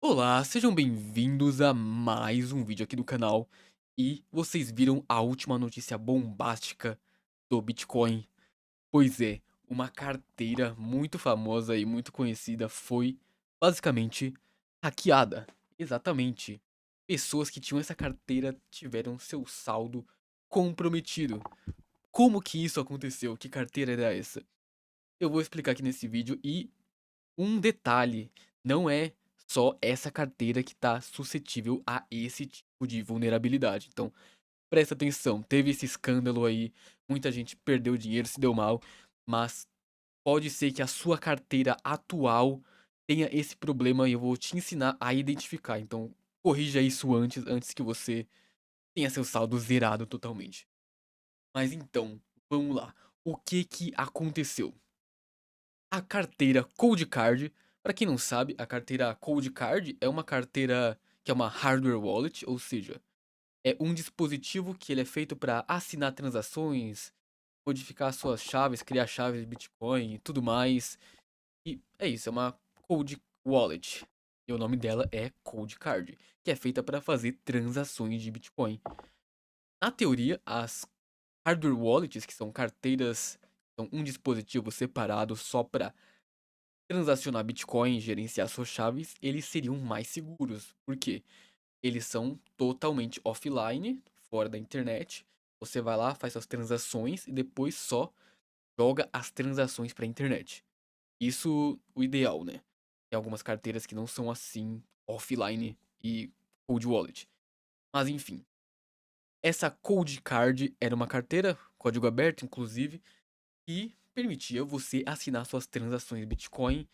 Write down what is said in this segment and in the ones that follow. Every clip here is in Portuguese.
Olá, sejam bem-vindos a mais um vídeo aqui do canal. E vocês viram a última notícia bombástica do Bitcoin? Pois é, uma carteira muito famosa e muito conhecida foi basicamente hackeada. Exatamente. Pessoas que tinham essa carteira tiveram seu saldo comprometido. Como que isso aconteceu? Que carteira era essa? Eu vou explicar aqui nesse vídeo e um detalhe, não é só essa carteira que está suscetível a esse tipo de vulnerabilidade. Então, presta atenção, teve esse escândalo aí, muita gente perdeu dinheiro, se deu mal, mas pode ser que a sua carteira atual tenha esse problema e eu vou te ensinar a identificar. Então, corrija isso antes que você tenha seu saldo zerado totalmente. Mas então, vamos lá. O que que aconteceu? A carteira Cold Card, para quem não sabe, a carteira Cold Card é uma carteira que é uma hardware wallet, ou seja, é um dispositivo que ele é feito para assinar transações, modificar suas chaves, criar chaves de Bitcoin e tudo mais. E é isso, é uma Cold Wallet. E o nome dela é Cold Card, que é feita para fazer transações de Bitcoin. Na teoria, as hardware wallets, que são carteiras, são um dispositivo separado só para transacionar Bitcoin, gerenciar suas chaves, eles seriam mais seguros. Por quê? Eles são totalmente offline, fora da internet. Você vai lá, faz suas transações e depois só joga as transações para a internet. Isso o ideal, né? Tem algumas carteiras que não são assim, offline e cold wallet. Mas enfim, essa Cold Card era uma carteira, código aberto inclusive, e permitia você assinar suas transações Bitcoin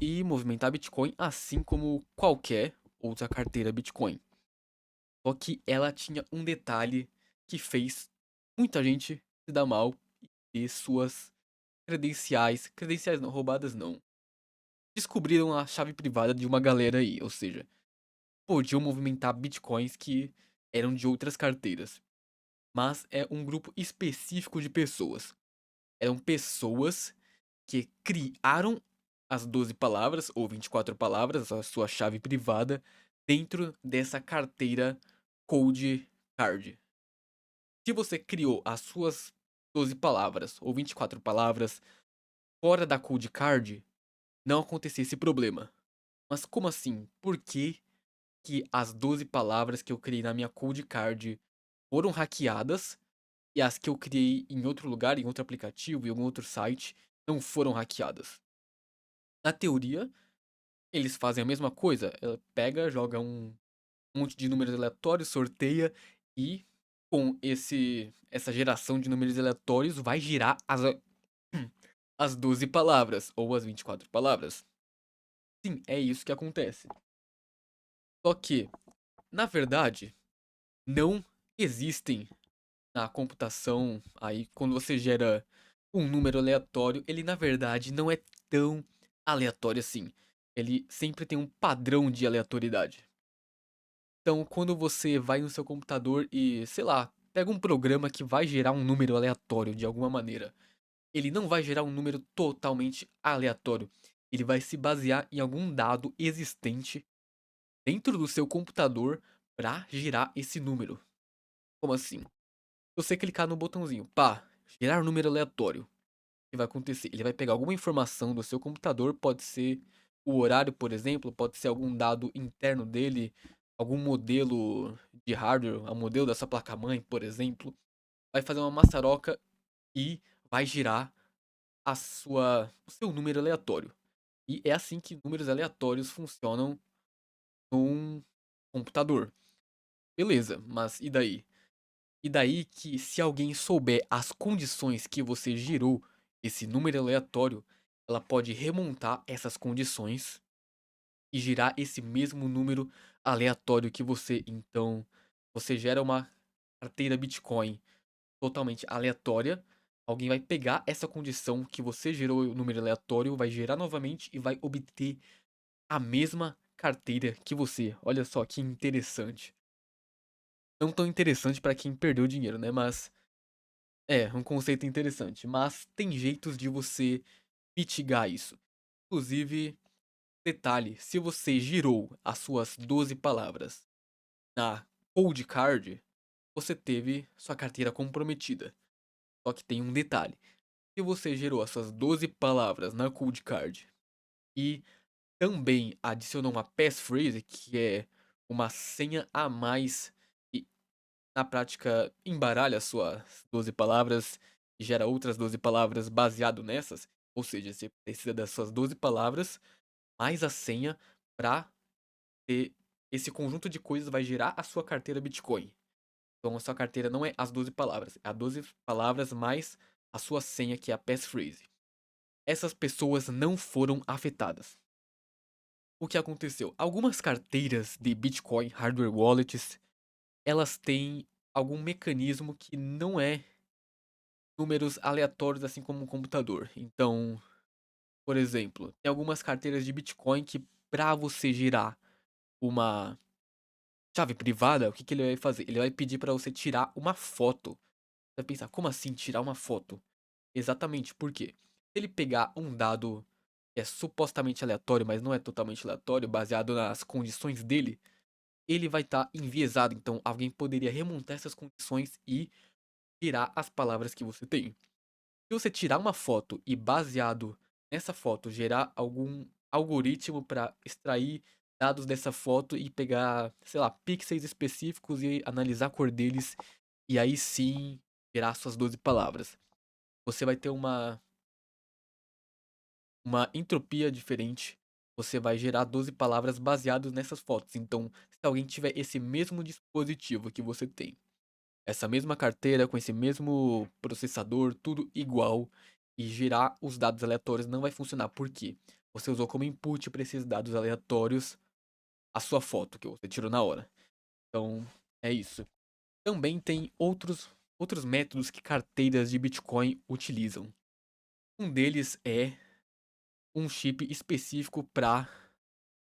e movimentar Bitcoin, assim como qualquer outra carteira Bitcoin. Só que ela tinha um detalhe que fez muita gente se dar mal e ter suas credenciais não, roubadas não. Descobriram a chave privada de uma galera aí, ou seja, podiam movimentar Bitcoins que eram de outras carteiras. Mas é um grupo específico de pessoas. Eram pessoas que criaram as 12 palavras, ou 24 palavras, a sua chave privada, dentro dessa carteira Cold Card. Se você criou as suas 12 palavras, ou 24 palavras, fora da Cold Card, não acontecia esse problema. Mas como assim? Por que as 12 palavras que eu criei na minha Cold Card foram hackeadas e as que eu criei em outro lugar, em outro aplicativo, em algum outro site, não foram hackeadas? Na teoria, eles fazem a mesma coisa. Ela pega, joga um monte de números aleatórios, sorteia e com essa geração de números aleatórios vai girar as 12 palavras ou as 24 palavras. Sim, é isso que acontece. Só que, na verdade, não existem na computação aí quando você gera um número aleatório, ele na verdade não é tão aleatório assim. Ele sempre tem um padrão de aleatoriedade. Então, quando você vai no seu computador e, sei lá, pega um programa que vai gerar um número aleatório de alguma maneira, ele não vai gerar um número totalmente aleatório. Ele vai se basear em algum dado existente dentro do seu computador para gerar esse número. Como assim? Se você clicar no botãozinho, pá, gerar número aleatório, o que vai acontecer? Ele vai pegar alguma informação do seu computador, pode ser o horário, por exemplo, pode ser algum dado interno dele, algum modelo de hardware, o modelo dessa placa-mãe, por exemplo, vai fazer uma maçaroca e vai girar o seu número aleatório. E é assim que números aleatórios funcionam num computador. Beleza, mas e daí? E daí que se alguém souber as condições que você gerou esse número aleatório, ela pode remontar essas condições e girar esse mesmo número aleatório que você. Então, você gera uma carteira Bitcoin totalmente aleatória. Alguém vai pegar essa condição que você gerou o número aleatório, vai gerar novamente e vai obter a mesma carteira que você. Olha só que interessante. Não tão interessante para quem perdeu dinheiro, né? Mas é um conceito interessante. Mas tem jeitos de você mitigar isso. Inclusive, Detalhe, se você girou as suas 12 palavras na cold card, você teve sua carteira comprometida. Só que tem um detalhe. Se você gerou as suas 12 palavras na cold card e também adicionou uma passphrase, que é uma senha a mais e na prática embaralha as suas 12 palavras e gera outras 12 palavras baseado nessas, ou seja, você precisa das suas 12 palavras mais a senha para ter esse conjunto de coisas vai gerar a sua carteira Bitcoin. Então a sua carteira não é as 12 palavras, é as 12 palavras mais a sua senha, que é a passphrase. Essas pessoas não foram afetadas. O que aconteceu? Algumas carteiras de Bitcoin, hardware wallets, elas têm algum mecanismo que não é números aleatórios assim como um computador. Então, por exemplo, tem algumas carteiras de Bitcoin que para você gerar uma chave privada, o que que ele vai fazer? Ele vai pedir para você tirar uma foto. Você vai pensar, como assim tirar uma foto? Exatamente, por quê? Se ele pegar um dado que é supostamente aleatório, mas não é totalmente aleatório, baseado nas condições dele, ele vai estar enviesado. Então, alguém poderia remontar essas condições e tirar as palavras que você tem. Se você tirar uma foto e, baseado nessa foto, gerar algum algoritmo para extrair dados dessa foto e pegar, sei lá, pixels específicos e analisar a cor deles, e aí sim gerar suas 12 palavras. Você vai ter uma entropia diferente. Você vai gerar 12 palavras baseadas nessas fotos. Então, se alguém tiver esse mesmo dispositivo que você tem, essa mesma carteira com esse mesmo processador, tudo igual, e gerar os dados aleatórios não vai funcionar. Por quê? Você usou como input para esses dados aleatórios a sua foto que você tirou na hora. Então, é isso. Também tem outros métodos que carteiras de Bitcoin utilizam. Um deles é um chip específico para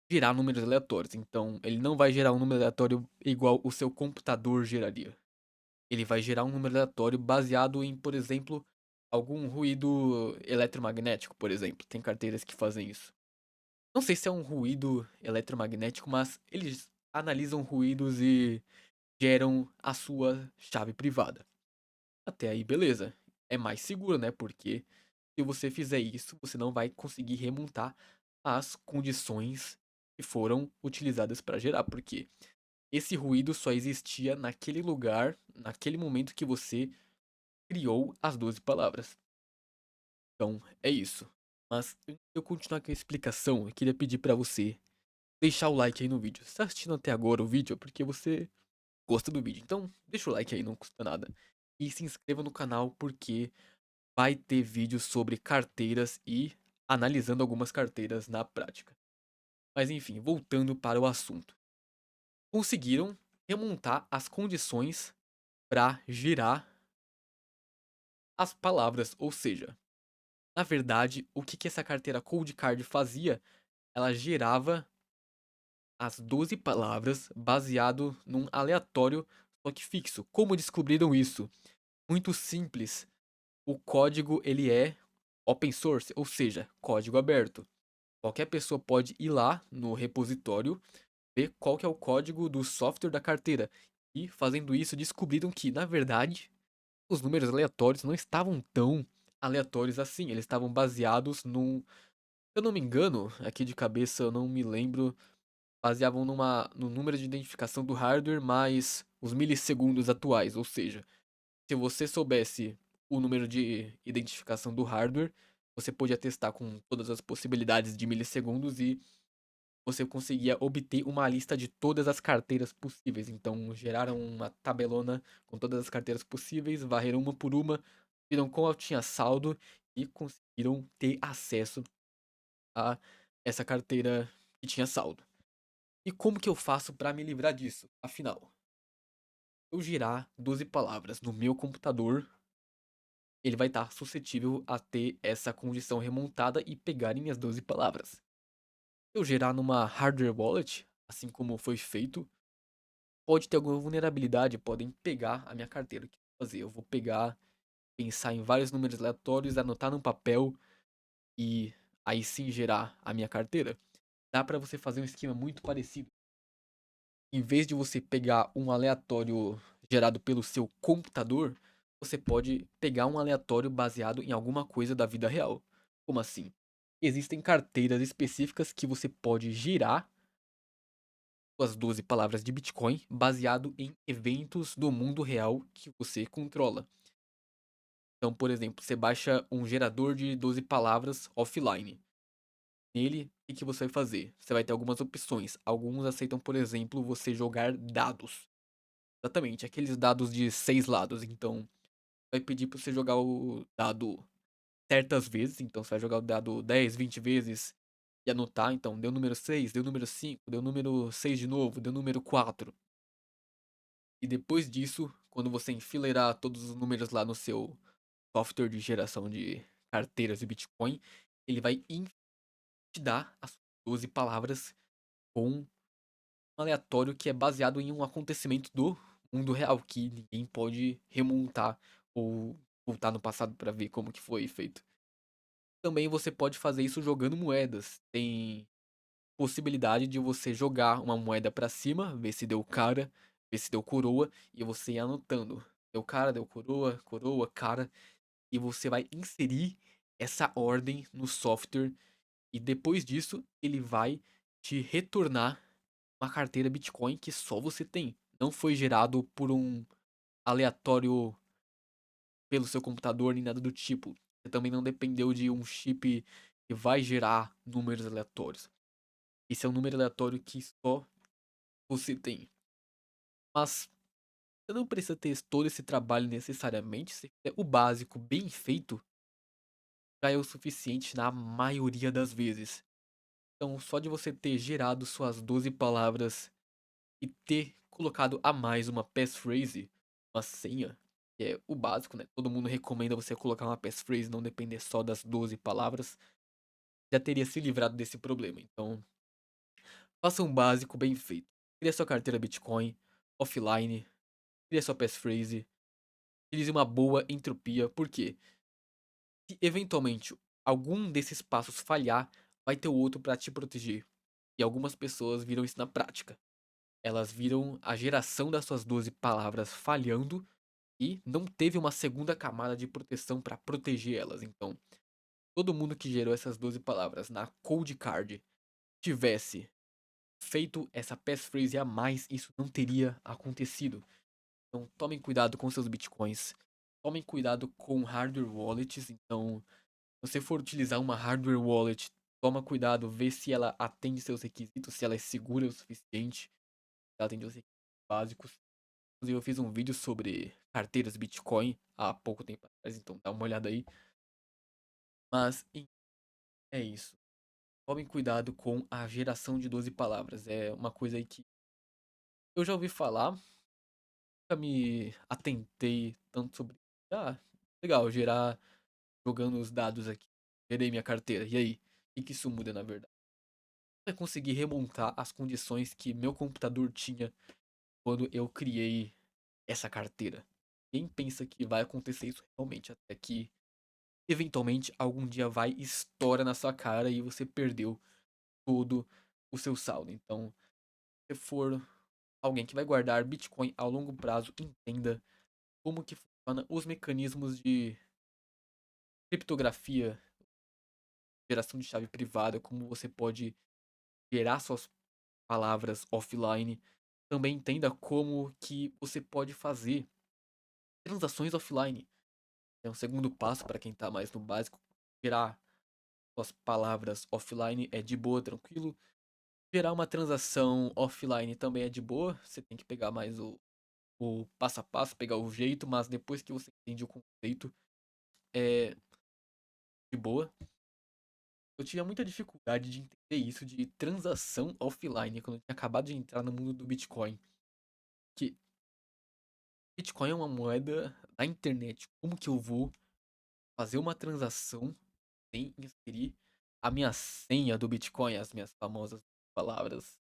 gerar números aleatórios. Então, ele não vai gerar um número aleatório igual o seu computador geraria. Ele vai gerar um número aleatório baseado em, por exemplo, algum ruído eletromagnético, por exemplo. Tem carteiras que fazem isso. Não sei se é um ruído eletromagnético, mas eles analisam ruídos e geram a sua chave privada. Até aí, beleza. É mais seguro, né? Porque se você fizer isso, você não vai conseguir remontar as condições que foram utilizadas para gerar, porque esse ruído só existia naquele lugar, naquele momento que você criou as 12 palavras. Então, é isso. Mas antes de eu continuar com a explicação, eu queria pedir para você deixar o like aí no vídeo. Se tá assistindo até agora o vídeo é porque você gosta do vídeo. Então, deixa o like aí, não custa nada. E se inscreva no canal porque vai ter vídeos sobre carteiras e analisando algumas carteiras na prática. Mas enfim, voltando para o assunto. Conseguiram remontar as condições para girar as palavras, ou seja, na verdade, o que essa carteira Cold Card fazia? Ela gerava as 12 palavras baseado num aleatório, só que fixo. Como descobriram isso? Muito simples. O código ele é open source, ou seja, código aberto. Qualquer pessoa pode ir lá no repositório, ver qual que é o código do software da carteira. E fazendo isso, descobriram que, na verdade, os números aleatórios não estavam tão aleatórios assim. Eles estavam baseados num. Se eu não me engano, aqui de cabeça eu não me lembro. Baseavam no número de identificação do hardware mais os milissegundos atuais. Ou seja, se você soubesse o número de identificação do hardware, você podia testar com todas as possibilidades de milissegundos e você conseguia obter uma lista de todas as carteiras possíveis. Então, geraram uma tabelona com todas as carteiras possíveis, varreram uma por uma, viram qual tinha saldo e conseguiram ter acesso a essa carteira que tinha saldo. E como que eu faço para me livrar disso? Afinal, eu girar 12 palavras no meu computador, ele vai estar suscetível a ter essa condição remontada e pegar minhas 12 palavras. Se eu gerar numa hardware wallet, assim como foi feito, pode ter alguma vulnerabilidade, podem pegar a minha carteira. O que eu vou fazer? Eu vou pegar, pensar em vários números aleatórios, anotar num papel e aí sim gerar a minha carteira. dá pra você fazer um esquema muito parecido. Em vez de você pegar um aleatório gerado pelo seu computador, você pode pegar um aleatório baseado em alguma coisa da vida real. Como assim? Existem carteiras específicas que você pode girar suas 12 palavras de Bitcoin baseado em eventos do mundo real que você controla. Então, por exemplo, você baixa um gerador de 12 palavras offline. Nele, o que você vai fazer? Você vai ter algumas opções. Alguns aceitam, por exemplo, você jogar dados. Exatamente, aqueles dados de 6 lados. Então, vai pedir para você jogar o dado certas vezes. Então, você vai jogar o dado 10, 20 vezes e anotar. Então, deu número 6, deu número 5, deu número 6 de novo, deu número 4. E depois disso, quando você enfileirar todos os números lá no seu software de geração de carteiras de Bitcoin, ele vai te dar as 12 palavras com um aleatório que é baseado em um acontecimento do mundo real, que ninguém pode remontar ou voltar no passado para ver como que foi feito. Também você pode fazer isso jogando moedas. Tem possibilidade de você jogar uma moeda para cima, ver se deu cara, ver se deu coroa, e você ir anotando. Deu cara, deu coroa, coroa, cara, e você vai inserir essa ordem no software, e depois disso ele vai te retornar uma carteira Bitcoin que só você tem. Não foi gerado por um aleatório pelo seu computador nem nada do tipo. Você também não dependeu de um chip que vai gerar números aleatórios. Esse é um número aleatório que só você tem. Mas você não precisa ter todo esse trabalho necessariamente. Se fizer o básico bem feito, já é o suficiente na maioria das vezes. Então, só de você ter gerado suas 12 palavras e ter colocado a mais uma passphrase, uma senha, que é o básico, né? Todo mundo recomenda você colocar uma passphrase, não depender só das 12 palavras, já teria se livrado desse problema. Então, faça um básico bem feito. Cria sua carteira Bitcoin offline, cria sua passphrase, utilize uma boa entropia, porque se eventualmente algum desses passos falhar, vai ter o outro para te proteger. E algumas pessoas viram isso na prática. Elas viram a geração das suas 12 palavras falhando e não teve uma segunda camada de proteção para proteger elas. Então, todo mundo que gerou essas 12 palavras na Cold Card tivesse feito essa passphrase a mais, isso não teria acontecido. Então, tomem cuidado com seus bitcoins. Tomem cuidado com hardware wallets. Então, se você for utilizar uma hardware wallet, toma cuidado, vê se ela atende seus requisitos, se ela é segura o suficiente, se ela atende os requisitos básicos. Inclusive, eu fiz um vídeo sobre carteiras Bitcoin há pouco tempo atrás, então dá uma olhada aí. Mas é isso. Tomem cuidado com a geração de 12 palavras. É uma coisa aí que eu já ouvi falar, nunca me atentei tanto sobre. Ah, legal, gerar jogando os dados aqui. Gerei minha carteira. E aí? O que isso muda na verdade? Vai conseguir remontar as condições que meu computador tinha quando eu criei essa carteira. Quem pensa que vai acontecer isso realmente? Até que eventualmente algum dia vai estoura na sua cara e você perdeu todo o seu saldo. Então, se for alguém que vai guardar Bitcoin a longo prazo, entenda como que funciona os mecanismos de criptografia, geração de chave privada, como você pode gerar suas palavras offline. Também entenda como que você pode fazer transações offline. É um segundo passo para quem está mais no básico. Gerar suas palavras offline é de boa, tranquilo. Gerar uma transação offline também é de boa. Você tem que pegar mais o passo a passo, pegar o jeito, mas depois que você entende o conceito, é de boa. Eu tinha muita dificuldade de entender isso de transação offline quando eu tinha acabado de entrar no mundo do Bitcoin. Que Bitcoin é uma moeda na internet. Como que eu vou fazer uma transação sem inserir a minha senha do Bitcoin, as minhas famosas palavras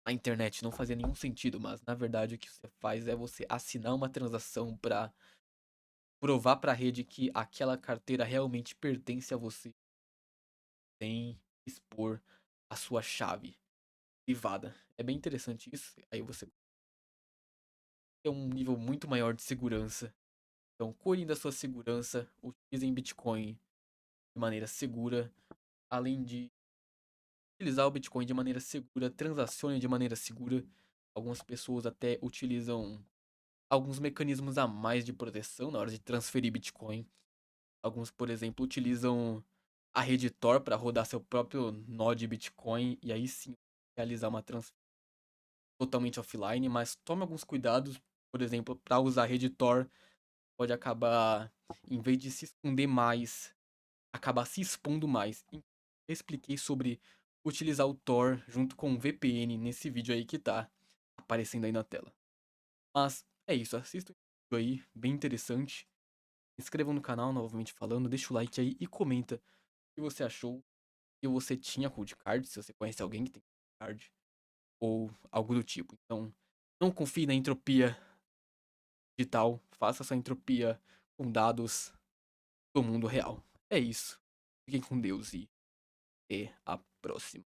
na internet? Não fazia nenhum sentido, mas na verdade o que você faz é você assinar uma transação para provar para a rede que aquela carteira realmente pertence a você sem expor a sua chave privada. É bem interessante isso. Aí você tem um nível muito maior de segurança. Então, cuidem da sua segurança, utilizem Bitcoin de maneira segura, além de utilizar o Bitcoin de maneira segura, transacionem de maneira segura. Algumas pessoas até utilizam alguns mecanismos a mais de proteção na hora de transferir Bitcoin. Alguns, por exemplo, utilizam a rede Tor para rodar seu próprio nó de Bitcoin e aí sim realizar uma transferência totalmente offline, mas tome alguns cuidados, por exemplo, para usar a rede Tor, pode acabar, em vez de se esconder mais, acabar se expondo mais. Eu expliquei sobre utilizar o Tor junto com o VPN nesse vídeo aí que tá aparecendo aí na tela. Mas é isso, assista o vídeo aí, bem interessante. Se inscrevam no canal, novamente falando, deixa o like aí e comenta o que você achou, se você tinha cold card, se você conhece alguém que tem cold card, ou algo do tipo. Então, não confie na entropia digital, faça essa entropia com dados do mundo real. É isso. Fiquem com Deus e até a próxima.